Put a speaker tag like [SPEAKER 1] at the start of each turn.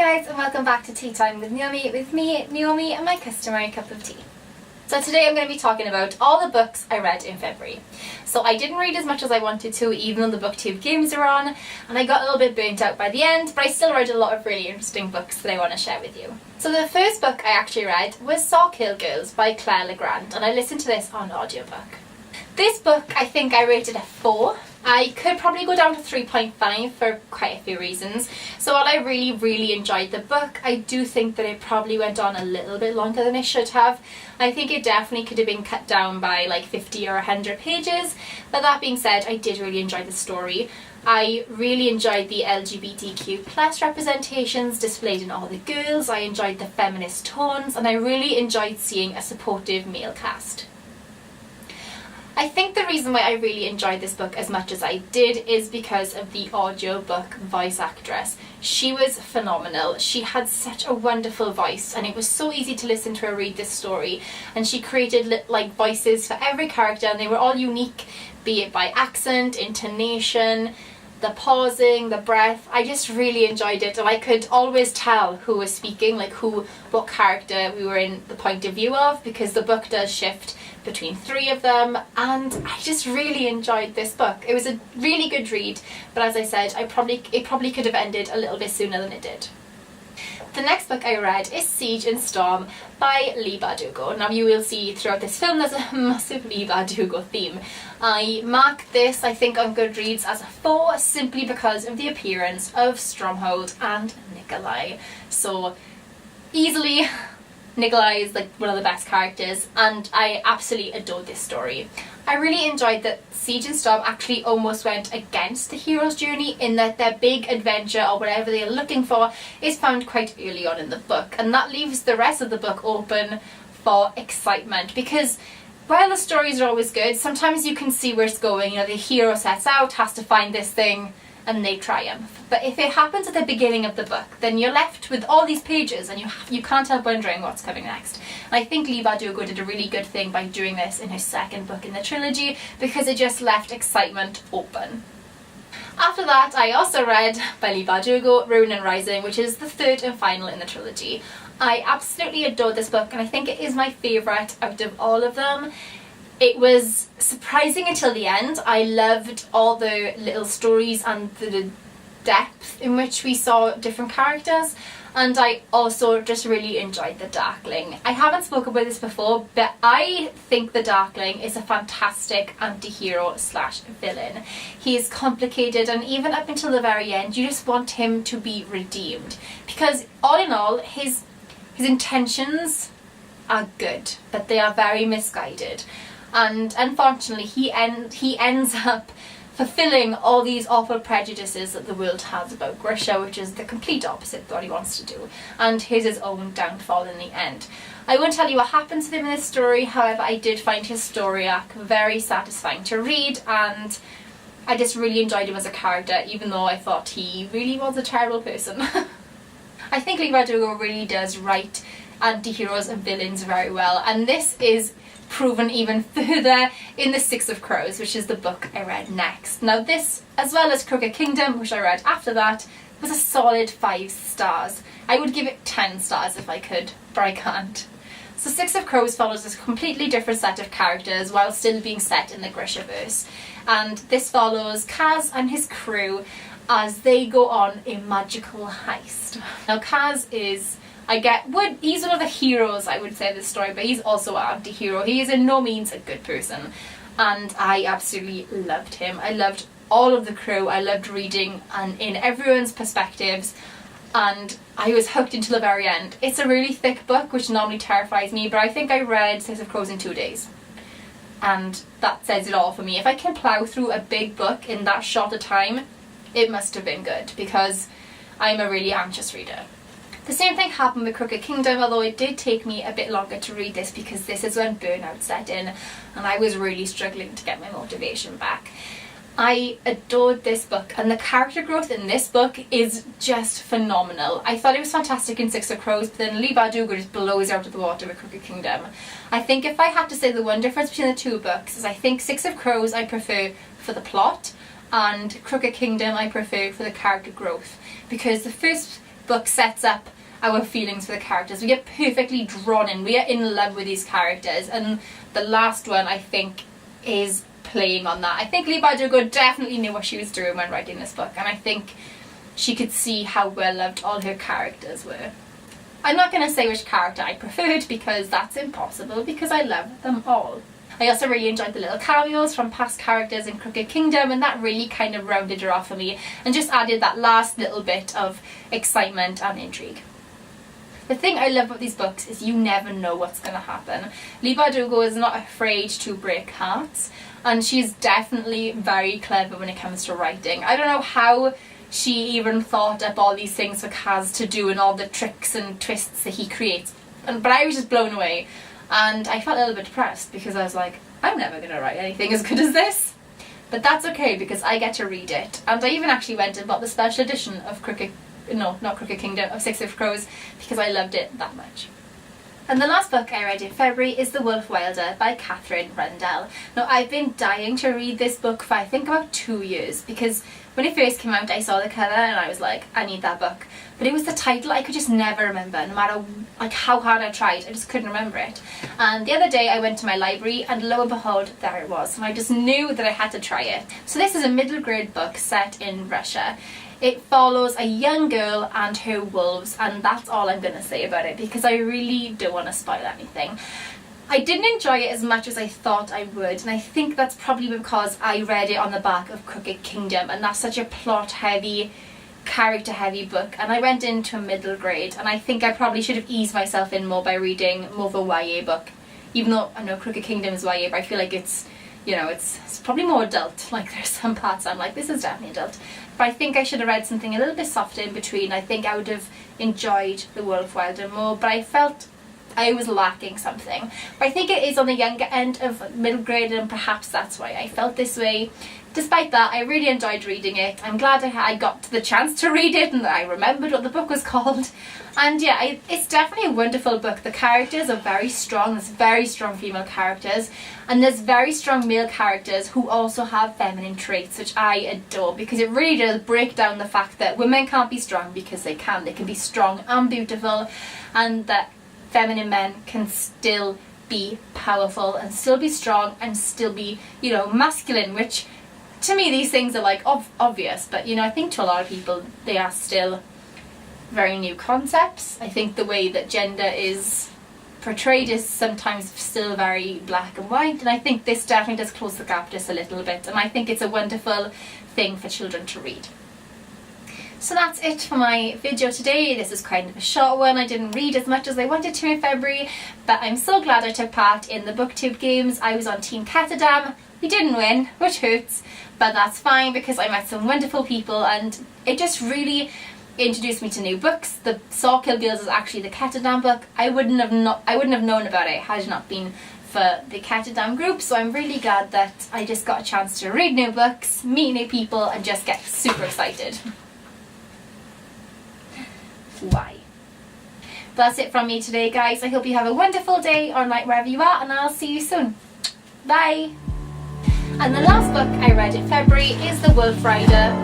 [SPEAKER 1] guys, and welcome back to Tea Time with Naomi, with me, Naomi, and my customary cup of tea. So today I'm going to be talking about all the books I read in February. So I didn't read as much as I wanted to, even though the Booktube Games are on, and I got a little bit burnt out by the end, but I still read a lot of really interesting books that I want to share with you. So the first book I actually read was 𝙼𝚂𝚂𝙸𝙲 by Claire Legrand, and I listened to this on audiobook. This book, I think I rated a 4. I could probably go down to 3.5 for quite a few reasons. So while I really enjoyed the book, I do think that it probably went on a little bit longer than it should have. I think it definitely could have been cut down by like 50 or 100 pages. But that being said, I did really enjoy the story. I really enjoyed the LGBTQ plus representations displayed in all the girls. I enjoyed the feminist tones, and I really enjoyed seeing a supportive male cast. I think the reason why I really enjoyed this book as much as I did is because of the audiobook voice actress. She was phenomenal. She had such a wonderful voice, and it was so easy to listen to her read this story, and she created like voices for every character, and they were all unique, be it by accent, intonation, the pausing, the breath. I just really enjoyed it, and I could always tell who was speaking, like what character we were in the point of view of, because the book does shift between 3 of them, and I just really enjoyed this book. It was a really good read, but as I said, it probably could have ended a little bit sooner than it did. The next book I read is 𝙼𝚂𝚂𝚸𝙲 by 𝙼𝚂𝚸𝙲. Now you will see throughout this film there's a massive 𝙼𝚂𝚸𝚲 theme. I marked this, I think, on Goodreads as a 4 simply because of the appearance of Stromhold and Nikolai. So easily Nikolai is like one of the best characters, and I absolutely adored this story. I really enjoyed that 𝙼𝚂𝚂𝚸𝚲 actually almost went against the hero's journey, in that their big adventure or whatever they are looking for is found quite early on in the book, and that leaves the rest of the book open for excitement, because while the stories are always good, sometimes you can see where it's going. You know, the hero sets out, has to find this thing, and they triumph. But if it happens at the beginning of the book, then you're left with all these pages and you can't help wondering what's coming next. And I think 𝙼𝚂𝚸𝚲𝚲 did a really good thing by doing this in her second book in the trilogy, because it just left excitement open. After that, I also read by 𝙼𝚂𝚸𝚲𝚲 Ruin and Rising, which is the 3rd and final in the trilogy. I absolutely adored this book, and I think it is my favourite out of all of them. It was surprising until the end. I loved all the little stories and the depth in which we saw different characters, and I also just really enjoyed the Darkling. I haven't spoken about this before, but I think the Darkling is a fantastic anti-hero slash villain. He is complicated, and even up until the very end you just want him to be redeemed, because all in all his intentions are good, but they are very misguided. And unfortunately he ends up fulfilling all these awful prejudices that the world has about Grisha, which is the complete opposite of what he wants to do, and here's his own downfall in the end. I won't tell you what happens to him in this story, however I did find his story arc very satisfying to read, and I just really enjoyed him as a character, even though I thought he really was a terrible person. I think 𝙼𝚂𝚸𝚲𝚲 really does write anti-heroes and villains very well, and this is proven even further in the 6 of Crows, which is the book I read next. Now this, as well as Crooked Kingdom, which I read after that, was a solid 5 stars. I would give it 10 stars if I could, but I can't. So 6 of Crows follows this completely different set of characters while still being set in the Grishaverse, and this follows Kaz and his crew as they go on a magical heist. Now Kaz is, he's one of the heroes, I would say, of this story, but he's also an anti-hero. He is in no means a good person, and I absolutely loved him. I loved all of the crew. I loved reading and in everyone's perspectives, and I was hooked until the very end. It's a really thick book, which normally terrifies me, but I think I read 6 of Crows in 2 days, and that says it all for me. If I can plough through a big book in that short a time, it must have been good, because I'm a really anxious reader. The same thing happened with Crooked Kingdom, although it did take me a bit longer to read this, because this is when burnout set in and I was really struggling to get my motivation back. I adored this book, and the character growth in this book is just phenomenal. I thought it was fantastic in 6 of Crows, but then 𝙼𝚂𝚸𝚲𝚲 just blows out of the water with Crooked Kingdom. I think if I had to say the one difference between the 2 books is I think 6 of Crows I prefer for the plot, and Crooked Kingdom I prefer for the character growth, because the first book sets up our feelings for the characters. We get perfectly drawn in. We are in love with these characters, and the last one, I think, is playing on that. I think 𝙼𝚲𝙲 definitely knew what she was doing when writing this book, and I think she could see how well loved all her characters were. I'm not going to say which character I preferred because that's impossible, because I love them all. I also really enjoyed the little cameos from past characters in Crooked Kingdom, and that really kind of rounded her off for me and just added that last little bit of excitement and intrigue. The thing I love about these books is you never know what's going to happen. 𝙼𝚲𝙲 is not afraid to break hearts, and she's definitely very clever when it comes to writing. I don't know how she even thought up all these things for Kaz to do and all the tricks and twists that he creates, but I was just blown away, and I felt a little bit depressed because I was like, I'm never going to write anything as good as this. But that's okay because I get to read it, and I even actually went and bought the special edition of of Six of Crows because I loved it that much. And the last book I read in February is The Wolf Wilder by Katherine Rundell. Now, I've been dying to read this book for I think about 2 years, because when it first came out I saw the cover and I was like, I need that book. But it was the title I could just never remember, no matter like how hard I tried, I just couldn't remember it. And the other day I went to my library and lo and behold, there it was, and I just knew that I had to try it. So this is a middle grade book set in Russia. It follows a young girl and her wolves, and that's all I'm going to say about it because I really don't want to spoil anything. I didn't enjoy it as much as I thought I would, and I think that's probably because I read it on the back of Crooked Kingdom, and that's such a plot heavy, character heavy book, and I went into a middle grade, and I think I probably should have eased myself in more by reading more of a YA book. Even though I know Crooked Kingdom is YA, but I feel like it's, you know, it's probably more adult. Like there's some parts I'm like, this is definitely adult. But I think I should have read something a little bit softer in between. I think I would have enjoyed The Wolf Wilder more, but I felt I was lacking something. But I think it is on the younger end of middle grade, and perhaps that's why I felt this way. Despite that, I really enjoyed reading it. I'm glad I got the chance to read it and that I remembered what the book was called. And yeah, it's definitely a wonderful book. The characters are very strong. There's very strong female characters, and there's very strong male characters who also have feminine traits, which I adore, because it really does break down the fact that women can't be strong because they can. They can be strong and beautiful, and that feminine men can still be powerful and still be strong and still be, you know, masculine, which to me these things are like obvious, but you know, I think to a lot of people they are still very new concepts. I think the way that gender is portrayed is sometimes still very black and white, and I think this definitely does close the gap just a little bit, and I think it's a wonderful thing for children to read. So that's it for my video today. This is kind of a short one. I didn't read as much as I wanted to in February, but I'm so glad I took part in the Booktube Games. I was on Team Ketterdam. We didn't win, which hurts, but that's fine because I met some wonderful people, and it just really introduced me to new books. The 𝙼𝚂𝚂𝙸𝙲 is actually the Ketterdam book. I wouldn't have known about it had it not been for the Ketterdam group, so I'm really glad that I just got a chance to read new books, meet new people, and just get super excited. Why? But that's it from me today, guys. I hope you have a wonderful day or night wherever you are, and I'll see you soon. Bye! And the last book I read in February is The Wolf Wilder.